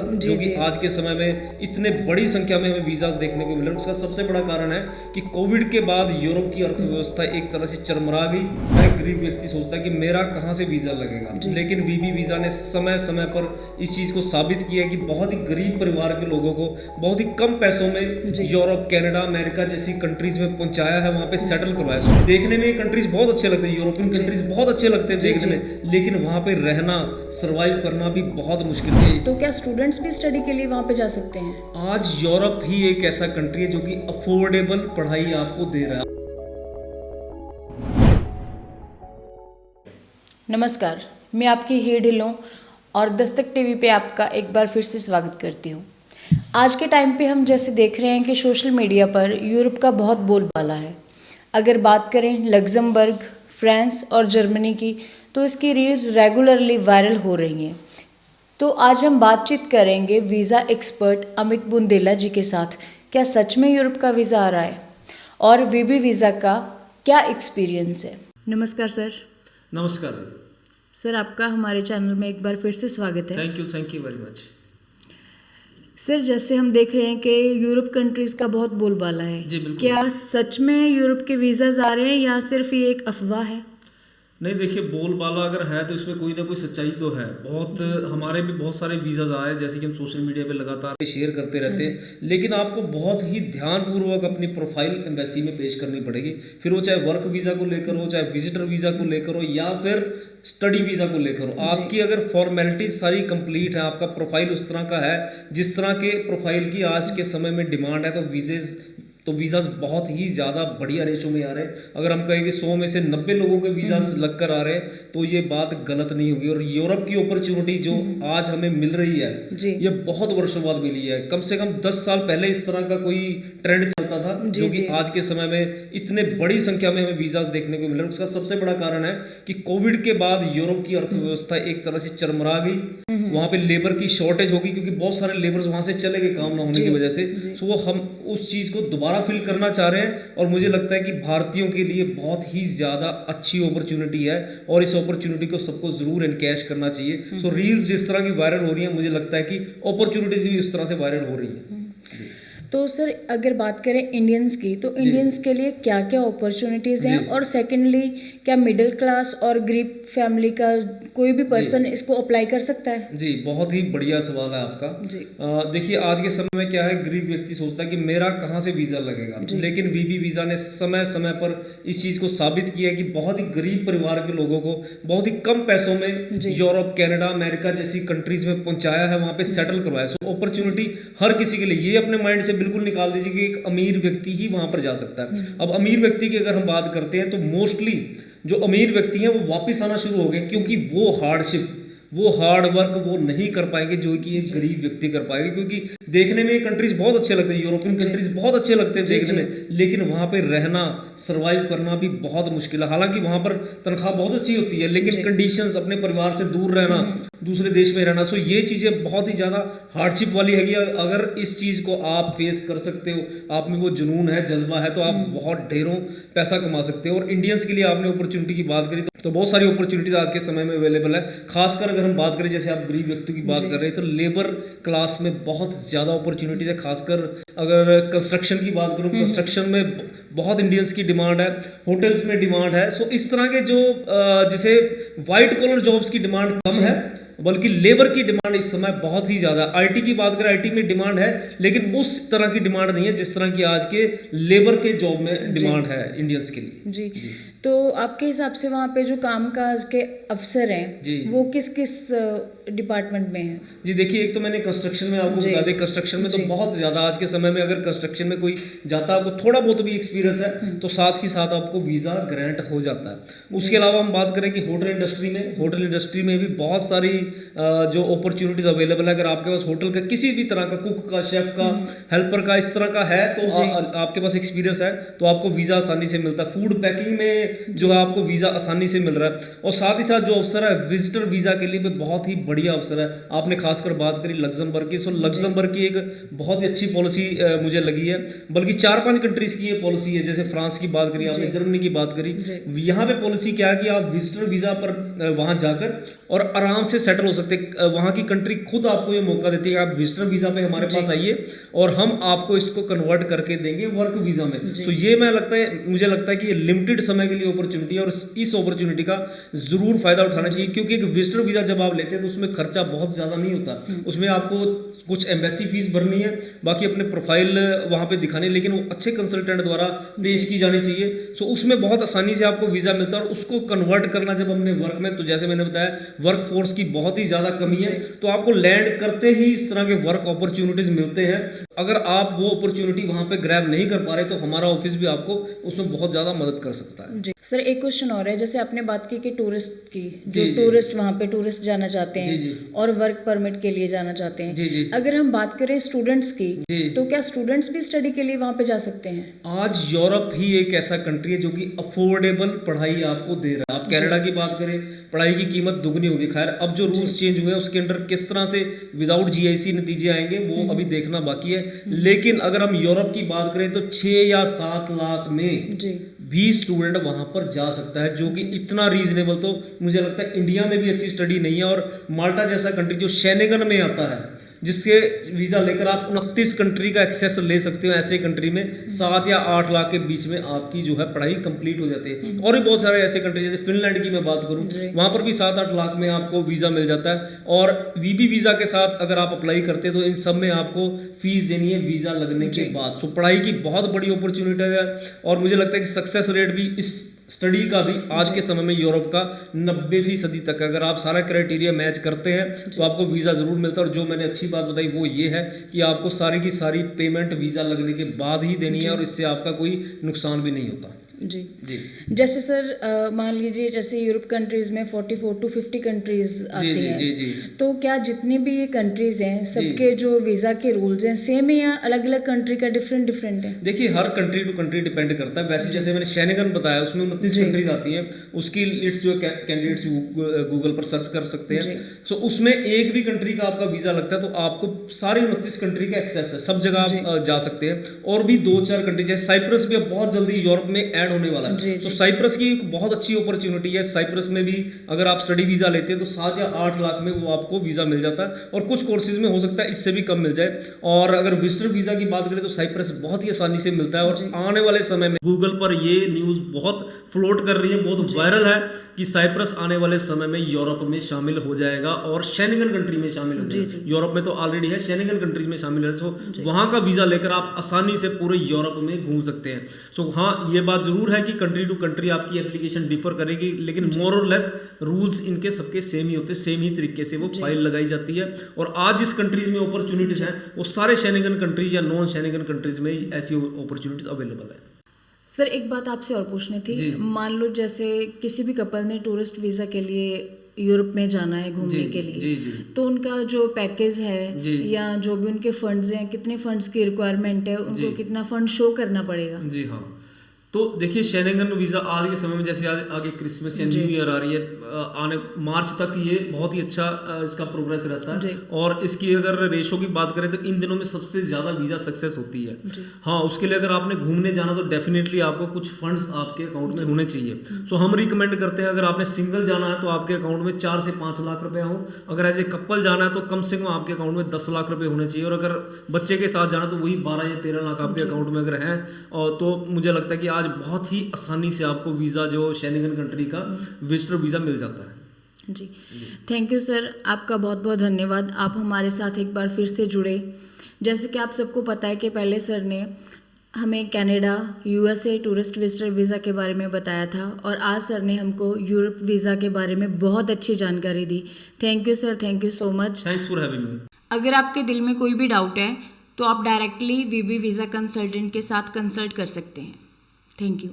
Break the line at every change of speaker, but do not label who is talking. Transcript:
जो कि आज के समय में इतने बड़ी संख्या में हमें वीज़ास देखने को मिल रहे हैं। उसका सबसे बड़ा कारण है कि कोविड के बाद यूरोप की अर्थव्यवस्था एक तरह से चरमरा गई। हर गरीब व्यक्ति सोचता है कि मेरा कहाँ से वीज़ा लगेगा, लेकिन वीबी वीज़ा ने समय समय पर इस चीज़ को साबित किया कि बहुत ही गरीब परिवार के लोगों को बहुत ही कम पैसों में यूरोप, कनाडा, अमेरिका जैसी कंट्रीज में पहुंचाया है, वहाँ पे सेटल करवाया। सो देखने में ये कंट्रीज बहुत अच्छे लगते हैं, यूरोपियन कंट्रीज बहुत अच्छे लगते हैं देखने में, लेकिन वहाँ पे रहना, सर्वाइव करना भी बहुत मुश्किल है।
तो क्या स्टूडेंट्स भी स्टडी के लिए वहाँ पे जा सकते हैं?
आज यूरोप ही एक ऐसा कंट्री है जो कि अफोर्डेबल पढ़ाई आपको दे रहा है।
नमस्कार, मैं आपकी हीर ढिल्लों और दस्तक टीवी पे आपका एक बार फिर से स्वागत करती हूँ। आज के टाइम पे हम जैसे देख रहे हैं कि सोशल मीडिया पर यूरोप का बहुत बोलबाला है। अगर बात करें लग्जमबर्ग, फ्रांस और जर्मनी की, तो इसकी रील्स रेगुलरली वायरल हो रही हैं। तो आज हम बातचीत करेंगे वीज़ा एक्सपर्ट अमित बुंदेला जी के साथ। क्या सच में यूरोप का वीज़ा आ रहा है और वीबी वीज़ा का क्या एक्सपीरियंस है? नमस्कार सर।
नमस्कार
सर, आपका हमारे चैनल में एक बार फिर से स्वागत है।
Thank you very much.
Sir, जैसे हम देख रहे हैं कि यूरोप कंट्रीज़ का बहुत बोलबाला है।
जी बिल्कुल।
क्या सच में यूरोप के वीज़ाज आ रहे हैं या सिर्फ ये एक अफवाह है?
नहीं, देखिए, बोलबाला अगर है तो इसमें कोई ना कोई सच्चाई तो है। बहुत हमारे भी बहुत सारे वीज़ाज आए, जैसे कि हम सोशल मीडिया पे लगातार शेयर करते रहते हैं, लेकिन आपको बहुत ही ध्यानपूर्वक अपनी प्रोफाइल एम्बेसी में पेश करनी पड़ेगी। फिर वो चाहे वर्क वीज़ा को लेकर हो, चाहे विजिटर वीज़ा को लेकर हो, या फिर स्टडी वीज़ा को लेकर हो। आपकी अगर फॉर्मेलिटीज सारी कंप्लीट है, आपका प्रोफाइल उस तरह का है जिस तरह के प्रोफाइल की आज के समय में डिमांड है, तो वीज़ाज बहुत ही ज़्यादा बढ़िया रेशो में आ रहे हैं। अगर हम कहें कि 100 में से 90 लोगों के वीज़ाज लग कर आ रहे हैं, तो ये बात गलत नहीं होगी। और यूरोप की अपॉर्चुनिटी जो आज हमें मिल रही है, ये बहुत वर्षों बाद मिली है। कम से कम 10 साल पहले इस तरह का कोई ट्रेंड चलता था, जो कि आज के समय में इतने बड़ी संख्या में हमें वीज़ाज देखने को मिल रहे हैं। उसका सबसे बड़ा कारण है कि कोविड के बाद यूरोप की अर्थव्यवस्था एक तरह से चरमरा गई। वहाँ पे लेबर की शॉर्टेज होगी, क्योंकि बहुत सारे लेबर्स वहाँ से चले गए काम ना होने की वजह से। तो वो हम उस चीज़ को दोबारा फिल करना चाह रहे हैं, और मुझे लगता है कि भारतीयों के लिए बहुत ही ज़्यादा अच्छी अपॉर्चुनिटी है, और इस अपॉर्चुनिटी को सबको ज़रूर एनकैश करना चाहिए। सो रील्स जिस तरह की वायरल हो रही है, मुझे लगता है कि अपॉर्चुनिटीज भी उस तरह से वायरल हो रही है।
तो सर, अगर बात करें इंडियंस की, तो इंडियंस के लिए क्या क्या अपॉर्चुनिटीज़ हैं? और सेकेंडली, क्या मिडिल क्लास और गरीब फैमिली का कोई भी पर्सन इसको अप्लाई कर सकता है?
जी, बहुत ही बढ़िया सवाल है आपका। देखिए, आज के समय में क्या है, गरीब व्यक्ति सोचता है कि मेरा कहाँ से वीज़ा लगेगा, लेकिन वीबी वीज़ा ने समय समय पर इस चीज़ को साबित किया कि बहुत ही गरीब परिवार के लोगों को बहुत ही कम पैसों में यूरोप, कनाडा, अमेरिका जैसी कंट्रीज में पहुंचाया है, वहाँ पे सेटल करवाया। सो अपॉर्चुनिटी हर किसी के लिए, ये अपने माइंड से बिल्कुल निकाल दीजिए कि एक अमीर व्यक्ति ही वहाँ पर जा सकता है। अब अमीर व्यक्ति की अगर हम बात करते हैं, तो मोस्टली जो अमीर व्यक्ति हैं वो वापस आना शुरू हो गए, क्योंकि वो हार्डशिप, वो हार्ड वर्क वो नहीं कर पाएंगे जो कि एक गरीब व्यक्ति कर पाएगा। क्योंकि देखने में ये कंट्रीज बहुत अच्छे लगते हैं, यूरोपियन कंट्रीज बहुत अच्छे लगते हैं देखने में, लेकिन वहाँ पे रहना, सर्वाइव करना भी बहुत मुश्किल है। हालांकि वहाँ पर तनख्वाह बहुत अच्छी होती है, लेकिन कंडीशंस, अपने परिवार से दूर रहना, दूसरे देश में रहना, सो ये चीज़ें बहुत ही ज़्यादा हार्डशिप वाली है। अगर इस चीज़ को आप फेस कर सकते हो, आप में वो जुनून है, जज्बा है, तो आप बहुत ढेरों पैसा कमा सकते हो। और इंडियंस के लिए आपने अपॉर्चुनिटी की बात करी, तो बहुत सारी अपॉर्चुनिटीज आज के समय में अवेलेबल है। खासकर अगर हम बात करें, जैसे आप गरीब व्यक्तियों की बात कर रहे हैं, तो लेबर क्लास में बहुत ज़्यादा अपॉर्चुनिटीज है। खासकर अगर कंस्ट्रक्शन की बात करूँ, कंस्ट्रक्शन में बहुत इंडियंस की डिमांड है, होटल्स में डिमांड है। सो इस तरह के जो जैसे वाइट कॉलर जॉब्स की डिमांड कम है, बल्कि लेबर की डिमांड इस समय बहुत ही ज़्यादा। आईटी की बात करें, आईटी में डिमांड है, लेकिन उस तरह की डिमांड नहीं है जिस तरह की आज के लेबर के जॉब में डिमांड है इंडियंस के लिए।
जी। तो आपके हिसाब से वहाँ पे जो कामकाज के अफसर हैं, वो किस किस डिपार्टमेंट में हैं?
जी, देखिए, एक तो मैंने कंस्ट्रक्शन में आपको बता दें, कंस्ट्रक्शन में तो बहुत ज़्यादा आज के समय में अगर कंस्ट्रक्शन में कोई जाता है, आपको थोड़ा बहुत भी एक्सपीरियंस है, तो साथ ही साथ आपको वीज़ा ग्रांट हो जाता है। उसके अलावा हम बात करें कि होटल इंडस्ट्री में भी बहुत सारी जो अपॉर्चुनिटीज अवेलेबल है। अगर आपके पास होटल का किसी भी तरह का, कुक का, शेफ का, हेल्पर का, इस तरह का है, तो आपके पास एक्सपीरियंस है, तो आपको वीज़ा आसानी से मिलता है। फूड पैकिंग में जो है आपको वीज़ा आसानी से मिल रहा है। और साथ ही साथ जो अवसर है विजिटर वीज़ा के लिए भी बहुत ही बढ़िया अवसर है। आपने खासकर बात करी लग्जमबर्ग की, सो लग्जमबर्ग की एक बहुत ही अच्छी पॉलिसी मुझे लगी है। बल्कि 4-5 कंट्रीज की ये पॉलिसी है, जैसे फ्रांस की बात करी आपने, जर्मनी की बात करी। यहाँ पे पॉलिसी क्या है कि आप विजिटर वीजा पर वहां जाकर और आराम से सेटल हो सकते हैं। वहां की कंट्री खुद आपको ये मौका देती है कि आप विजिटर वीजा पे हमारे पास आइए और हम आपको इसको कन्वर्ट करके देंगे वर्क वीजा में। तो ये मुझे लगता है कि ये लिमिटेड समय के लिए अपॉर्चुनिटी है और इस अपॉर्चुनिटी का जरूर फायदा उठाना चाहिए, क्योंकि एक विजिटर वीजा जब आप लेते हैं तो उसमें खर्चा बहुत ज्यादा नहीं होता। उसमें आपको कुछ एम्बेसी फीस भरनी है, बाकी अपने प्रोफाइल वहां पे दिखानी, लेकिन वो अच्छे कंसल्टेंट द्वारा पेश की जानी चाहिए। सो उसमें बहुत आसानी से आपको वीजा मिलता है और उसको कन्वर्ट करना जब हमने वर्क में, तो जैसे मैंने बताया वर्क फोर्स की बहुत ही ज्यादा कमी है, तो आपको लैंड करते ही इस तरह के वर्क अपॉर्चुनिटीज मिलते हैं। अगर आप वो अपॉर्चुनिटी वहां पे ग्रैब नहीं कर पा रहे तो हमारा ऑफिस भी आपको उसमें बहुत ज्यादा मदद कर सकता है।
जी सर, एक क्वेश्चन और है, जैसे आपने बात की कि टूरिस्ट की, जो टूरिस्ट वहाँ पे टूरिस्ट जाना चाहते हैं और वर्क परमिट के लिए जाना चाहते हैं, अगर हम बात करें स्टूडेंट्स की, तो क्या स्टूडेंट्स भी स्टडी के लिए वहाँ पे जा सकते हैं?
आज यूरोप ही एक ऐसा कंट्री है जो कि अफोर्डेबल पढ़ाई आपको दे रहा है। आप कनाडा की बात करें, पढ़ाई की कीमत दुगनी होगी। खैर अब जो रूल्स चेंज हुए हैं उसके अंडर किस तरह से विदाउट जीआईसी नतीजे आएंगे वो अभी देखना बाकी है। लेकिन अगर हम यूरोप की बात करें तो 6 या 7 लाख में भी स्टूडेंट वहां पर जा सकता है, जो कि इतना रीजनेबल तो मुझे लगता है इंडिया में भी अच्छी स्टडी नहीं है। और माल्टा जैसा कंट्री जो शेनेगन में आता है, जिसके वीजा लेकर आप 29 कंट्री का एक्सेस ले सकते हो, ऐसे कंट्री में 7 या 8 लाख के बीच में आपकी जो है पढ़ाई कंप्लीट हो जाती है। और भी बहुत सारे ऐसे कंट्री, जैसे फिनलैंड की मैं बात करूं, वहां पर भी 7-8 लाख में आपको वीजा मिल जाता है। और वीबी वीजा के साथ अगर आप अप्लाई करते हैं तो इन सब में आपको फीस देनी है वीजा लगने के बाद। सो पढ़ाई की बहुत बड़ी अपॉर्चुनिटी है और मुझे लगता है कि सक्सेस रेट भी इस स्टडी का भी आज के समय में यूरोप का 90% तक, अगर आप सारा क्राइटेरिया मैच करते हैं तो आपको वीज़ा ज़रूर मिलता है। और जो मैंने अच्छी बात बताई वो ये है कि आपको सारी की सारी पेमेंट वीज़ा लगने के बाद ही देनी है और इससे आपका कोई नुकसान भी नहीं होता।
जी जी। जैसे सर मान लीजिए जैसे यूरोप कंट्रीज में 44 to 50 कंट्रीज आती हैं,
जी जी।
तो क्या जितनी भी ये कंट्रीज हैं सबके जो वीजा के रूल्स हैं सेम है या अलग अलग कंट्री का डिफरेंट है?
देखिए हर कंट्री टू कंट्री डिपेंड करता है। वैसे जैसे मैंने शेनेगन बताया उसमें 29 कंट्रीज आती हैं, उसकी लिस्ट जो कैंडिडेट्स गूगल पर सर्च कर सकते हैं। सो उसमें एक भी कंट्री का आपका वीजा लगता है तो आपको सारी 29 कंट्री का एक्सेस है, सब जगह आप जा सकते हैं। और भी 2-4 कंट्री जैसे साइप्रस भी अब बहुत जल्दी यूरोप में ऐड होने वाला है। तो साइप्रस की एक बहुत अच्छी अपॉर्चुनिटी है। साइप्रस में भी अगर आप स्टडी वीजा लेते हैं तो 7 या 8 लाख में वो आपको वीजा मिल जाता है और कुछ कोर्सेज में हो सकता है इससे भी कम मिल जाए। और अगर विजिटर वीजा की बात करें तो साइप्रस बहुत ही आसानी से मिलता है। और आने वाले समय में गूगल पर ये न्यूज बहुत फ्लोट कर रही है, बहुत वायरल है कि साइप्रस आने वाले समय में यूरोप में शामिल हो जाएगा और शेनेगन कंट्री में शामिल हो जाएगा। यूरोप में तो ऑलरेडी है, शेनेगन कंट्रीज में शामिल है। सो वहां का वीजा लेकर आप आसानी से पूरे यूरोप में घूम सकते हैं। सो हाँ, ये बात जरूर है कि कंट्री टू कंट्री आपकी एप्लीकेशन डिफर करेगी, लेकिन मोर और लेस रूल्स इनके सबके सेम ही होते हैं, सेम ही तरीके से वो फाइल लगाई जाती है। और आज जिस कंट्रीज में अपॉर्चुनिटीज हैं वो सारे शेनेगन कंट्रीज या नॉन शेनेगन कंट्रीज में ऐसी अपॉर्चुनिटीज अवेलेबल है।
सर एक बात आपसे और पूछनी थी, मान लो जैसे किसी भी कपल ने टूरिस्ट वीजा के लिए यूरोप में जाना है घूमने के लिए, तो उनका जो पैकेज है या जो भी उनके फंड्स हैं, कितने फंड्स की रिक्वायरमेंट है, उनको कितना फंड शो करना पड़ेगा?
जी हाँ, तो देखिए शेनेगन वीज़ा आज के समय में जैसे आगे क्रिसमस या न्यू ईयर आ रही है, आने मार्च तक ये बहुत ही अच्छा इसका प्रोग्रेस रहता है। और इसकी अगर रेशो की बात करें तो इन दिनों में सबसे ज़्यादा वीज़ा सक्सेस होती है। हाँ, उसके लिए अगर आपने घूमने जाना तो डेफिनेटली आपको कुछ फंड्स आपके अकाउंट में होने चाहिए। सो हम रिकमेंड करते हैं अगर आपने सिंगल जाना है तो आपके अकाउंट में 4 से 5 लाख रुपए हो। अगर एज ए कपल जाना है तो कम से कम आपके अकाउंट में 10 लाख रुपए होने चाहिए। और अगर बच्चे के साथ जाना तो वही 12 या 13 लाख आपके अकाउंट में अगर है। और तो मुझे लगता है कि आज बहुत ही आसानी से आपको वीज़ा जो शेनेगन कंट्री का विजिटर वीज़ा मिल जाता है।
जी, थैंक यू सर, आपका बहुत बहुत धन्यवाद। आप हमारे साथ एक बार फिर से जुड़े। जैसे कि आप सबको पता है कि पहले सर ने हमें Canada, USA tourist visitor visa के बारे में बताया था और आज सर ने हमको यूरोप वीज़ा के बारे में बहुत अच्छी जानकारी दी। Thank you sir, thank you so much.
Thanks for having me.
अगर आपके दिल में कोई भी डाउट है तो आप डायरेक्टली वीबी वीज़ा कंसल्टेंट के साथ कंसल्ट कर सकते हैं। Thank you.